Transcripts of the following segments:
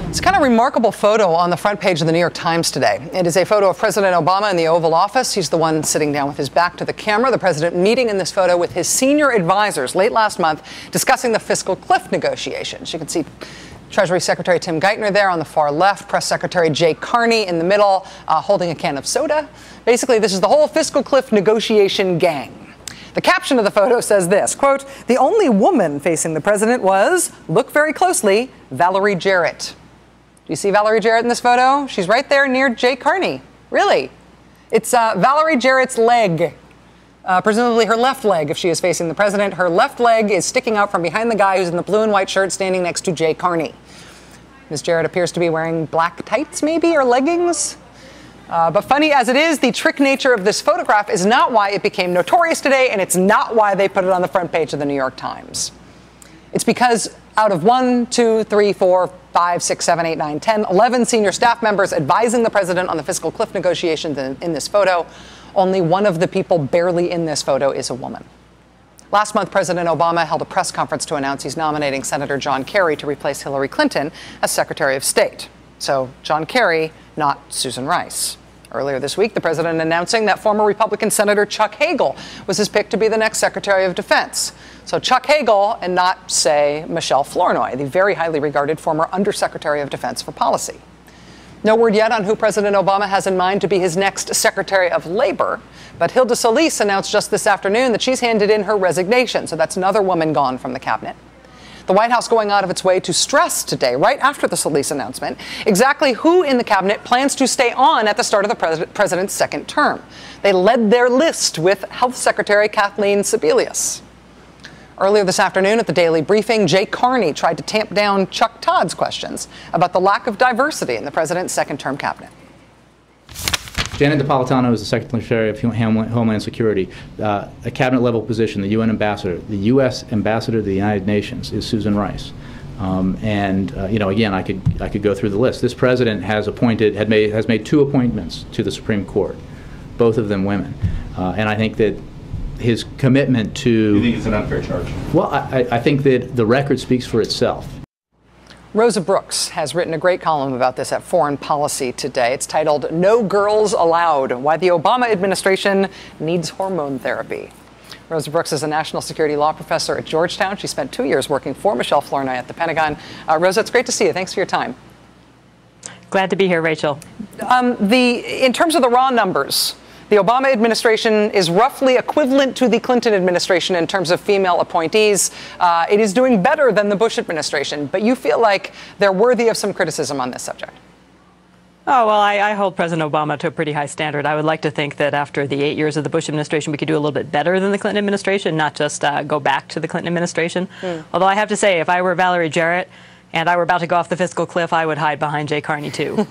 It's kind of remarkable photo on the front page of the New York Times today. It is a photo of President Obama in the Oval Office. He's the one sitting down with his back to the camera. The president meeting in this photo with his senior advisors late last month, discussing the fiscal cliff negotiations. You can see Treasury Secretary Tim Geithner there on the far left, Press Secretary Jay Carney in the middle, holding a can of soda. Basically, this is the whole fiscal cliff negotiation gang. The caption of the photo says this, quote, "The only woman facing the president was, look very closely, Valerie Jarrett." Do you see Valerie Jarrett in this photo? She's right there near Jay Carney. Really? It's Valerie Jarrett's leg, presumably her left leg if she is facing the president. Her left leg is sticking out from behind the guy who's in the blue and white shirt standing next to Jay Carney. Ms. Jarrett appears to be wearing black tights, maybe, or leggings. But funny as it is, the trick nature of this photograph is not why it became notorious today, and it's not why they put it on the front page of the New York Times. It's because out of 1, 2, 3, 4, 5, 6, 7, 8, 9, 10, 11 senior staff members advising the president on the fiscal cliff negotiations in this photo, only one of the people barely in this photo is a woman. Last month, President Obama held a press conference to announce he's nominating Senator John Kerry to replace Hillary Clinton as Secretary of State. So John Kerry, not Susan Rice. Earlier this week, the president announcing that former Republican Senator Chuck Hagel was his pick to be the next Secretary of Defense. So Chuck Hagel and not, say, Michelle Flournoy, the very highly regarded former Undersecretary of Defense for Policy. No word yet on who President Obama has in mind to be his next Secretary of Labor, but Hilda Solis announced just this afternoon that she's handed in her resignation, so that's another woman gone from the cabinet. The White House going out of its way to stress today, right after the Solis announcement, exactly who in the cabinet plans to stay on at the start of the president's second term. They led their list with Health Secretary Kathleen Sebelius. Earlier this afternoon at the Daily Briefing, Jay Carney tried to tamp down Chuck Todd's questions about the lack of diversity in the president's second-term cabinet. Janet Napolitano is the Secretary of Homeland Security. A cabinet-level position, the UN ambassador. The U.S. ambassador to the United Nations is Susan Rice. Again, I could go through the list. This president has made 2 appointments to the Supreme Court, both of them women, and I think that his commitment to. You think it's an unfair charge? Well, I think that the record speaks for itself. Rosa Brooks has written a great column about this at Foreign Policy today. It's titled, "No Girls Allowed: Why the Obama Administration Needs Hormone Therapy." Rosa Brooks is a national security law professor at Georgetown. She spent 2 years working for Michelle Flournoy at the Pentagon. Rosa, it's great to see you. Thanks for your time. Glad to be here, Rachel. In terms of the raw numbers, the Obama administration is roughly equivalent to the Clinton administration in terms of female appointees. It is doing better than the Bush administration, but you feel like they're worthy of some criticism on this subject. Oh, well, I hold President Obama to a pretty high standard. I would like to think that after the 8 years of the Bush administration, we could do a little bit better than the Clinton administration, not just go back to the Clinton administration. Although I have to say, if I were Valerie Jarrett and I were about to go off the fiscal cliff, I would hide behind Jay Carney, too.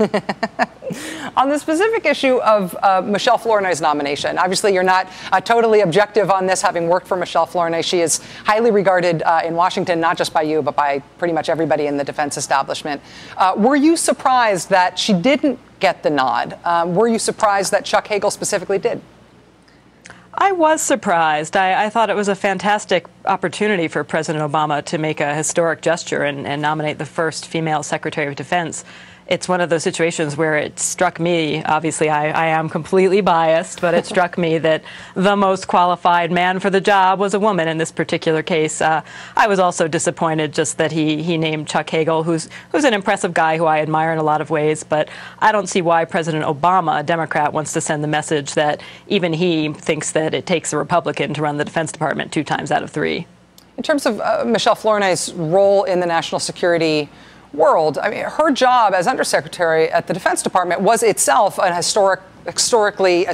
On the specific issue of Michelle Flournoy's nomination, obviously you're not totally objective on this, having worked for Michelle Flournoy. She is highly regarded in Washington, not just by you, but by pretty much everybody in the defense establishment. Were you surprised that she didn't get the nod? Were you surprised that Chuck Hagel specifically did? I was surprised. I thought it was a fantastic opportunity for President Obama to make a historic gesture and nominate the first female Secretary of Defense. It's one of those situations where it struck me, obviously I am completely biased, but it struck me that the most qualified man for the job was a woman in this particular case. I was also disappointed just that he named Chuck Hagel, who's an impressive guy who I admire in a lot of ways, but I don't see why President Obama, a Democrat, wants to send the message that even he thinks that it takes a Republican to run the Defense Department 2 times out of 3. In terms of Michelle Flournoy's role in the national security world, I mean, her job as Undersecretary at the Defense Department was itself an historically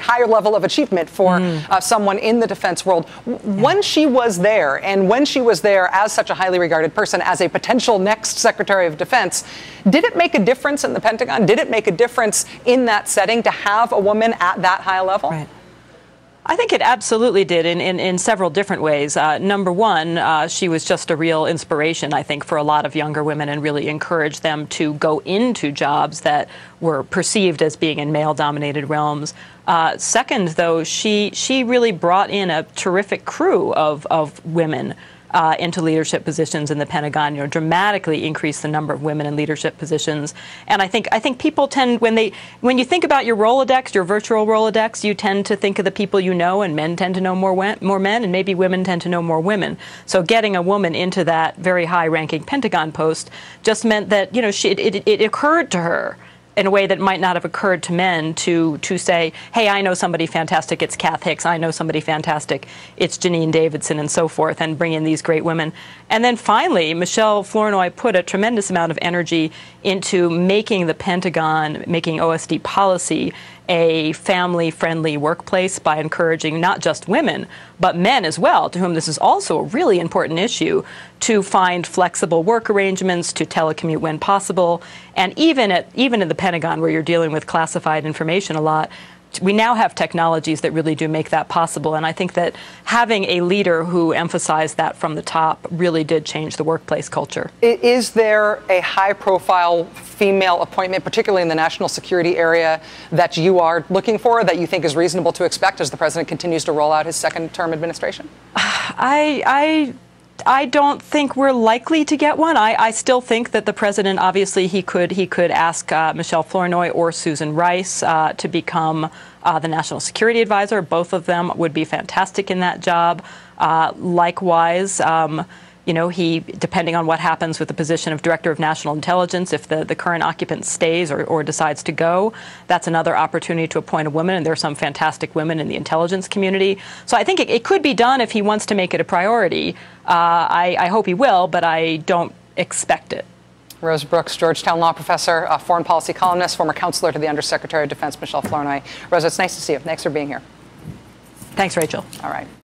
higher level of achievement for someone in the defense world. When she was there, and when she was there as such a highly regarded person, as a potential next Secretary of Defense, did it make a difference in the Pentagon? Did it make a difference in that setting to have a woman at that high level? Right. I think it absolutely did in several different ways. Number one, she was just a real inspiration, I think, for a lot of younger women and really encouraged them to go into jobs that were perceived as being in male-dominated realms. Second, though, she really brought in a terrific crew of women into leadership positions in the Pentagon, dramatically increase the number of women in leadership positions. And I think people tend, when you think about your Rolodex, your virtual Rolodex, you tend to think of the people you know, and men tend to know more men, and maybe women tend to know more women. So getting a woman into that very high-ranking Pentagon post just meant that, it occurred to her in a way that might not have occurred to men to say, hey, I know somebody fantastic, it's Kath Hicks, I know somebody fantastic, it's Janine Davidson, and so forth, and bring in these great women. And then finally, Michelle Flournoy put a tremendous amount of energy into making the Pentagon, making OSD policy a family-friendly workplace by encouraging not just women, but men as well, to whom this is also a really important issue, to find flexible work arrangements, to telecommute when possible. And even in the Pentagon, where you're dealing with classified information a lot, we now have technologies that really do make that possible. And I think that having a leader who emphasized that from the top really did change the workplace culture. Is there a high-profile female appointment, particularly in the national security area, that you are looking for, that you think is reasonable to expect as the president continues to roll out his second-term administration? I don't think we're likely to get one. I still think that the president, obviously, he could ask Michelle Flournoy or Susan Rice to become the national security advisor. Both of them would be fantastic in that job. Likewise, he, depending on what happens with the position of Director of National Intelligence, if the current occupant stays or decides to go, that's another opportunity to appoint a woman, and there are some fantastic women in the intelligence community. So I think it could be done if he wants to make it a priority. I hope he will, but I don't expect it. Rose Brooks, Georgetown law professor, foreign policy columnist, former counselor to the Undersecretary of Defense, Michelle Flournoy. Rose, it's nice to see you. Thanks for being here. Thanks, Rachel. All right.